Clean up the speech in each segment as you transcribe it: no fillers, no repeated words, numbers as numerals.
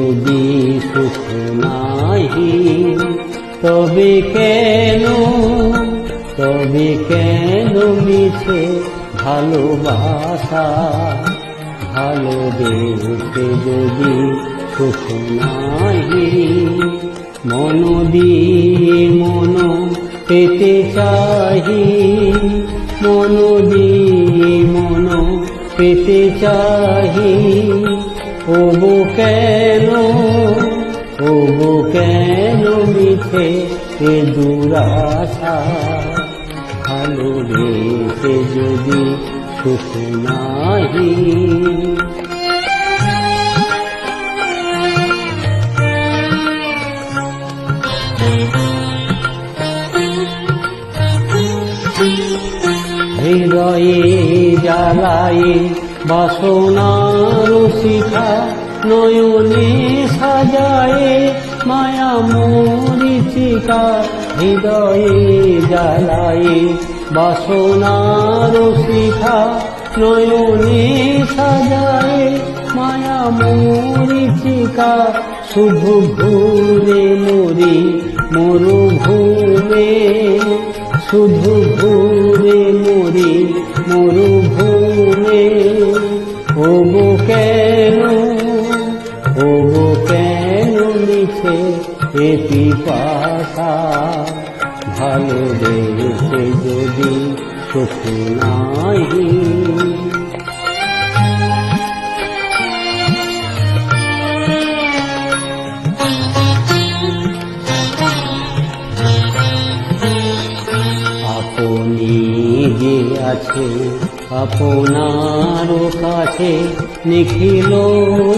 যদি সুখ নাহি, তবে কেন মিছে ভালোবাসা? ভালোবেসে যদি সুখ নাহি, মন দিয়ে মন পেতে চাহি, মন দিয়ে মন পেতে চাহি। ওগো কেন মিছে এ দুরাশা? ভালোবেসে যদি সুখ নাহি। হৃদয়ে জ্বালায়ে বাসনার শিখা, নয়নে সাজায়ে মায়া মরিচিকা। হৃদয়ে জ্বালায়ে বাসনার শিখা, নয়নে সাজায়ে মায়া মরিচিকা। শুধু ঘুরে মরি মরুভূমে, শুধু ঘুরে মরি মরুভূমে। ওগো কেন মিছে এ পিপাসা? ভালোবেসে যদি সুখ নাহি। আপনি যে আছে আপনার কাছে, নিখিল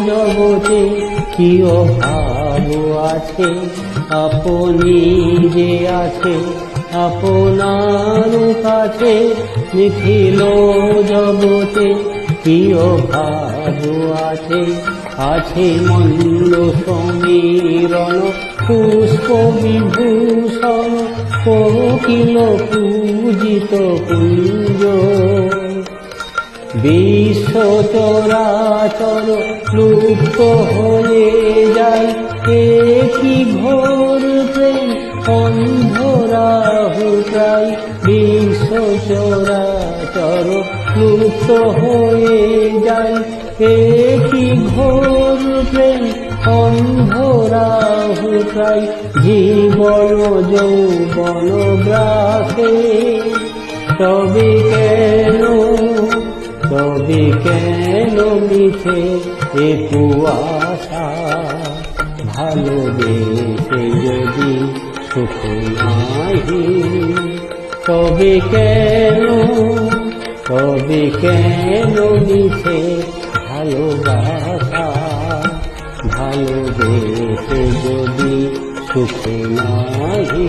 জগতে কি অভাব আছে? আপনি যে আছে আপনার কাছে, নিখিল জগতে কি অভাব আছে? আছে মন্দ সমীরণ পুষ্প বিভূষণ, কোকিল পূজিত কুঞ্জ। বিশ্ব চরাচর লুপ্ত হয়ে যায়, কি ঘোর প্রেম অন্ধরাহু প্রায়। বিশ্ব চরাচর লুপ্ত হয়ে যায়, কি ঘোর প্রেম অন্ধরাহু প্রায়। জীবন যৌবন গ্রাসে, তবে কেন মিছে এ কুয়াশা? ভালোবেসে যদি সুখ নাহি, তবে কেন মিছে ভালোবাসা? ভালোবেসে যদি সুখ নাহি।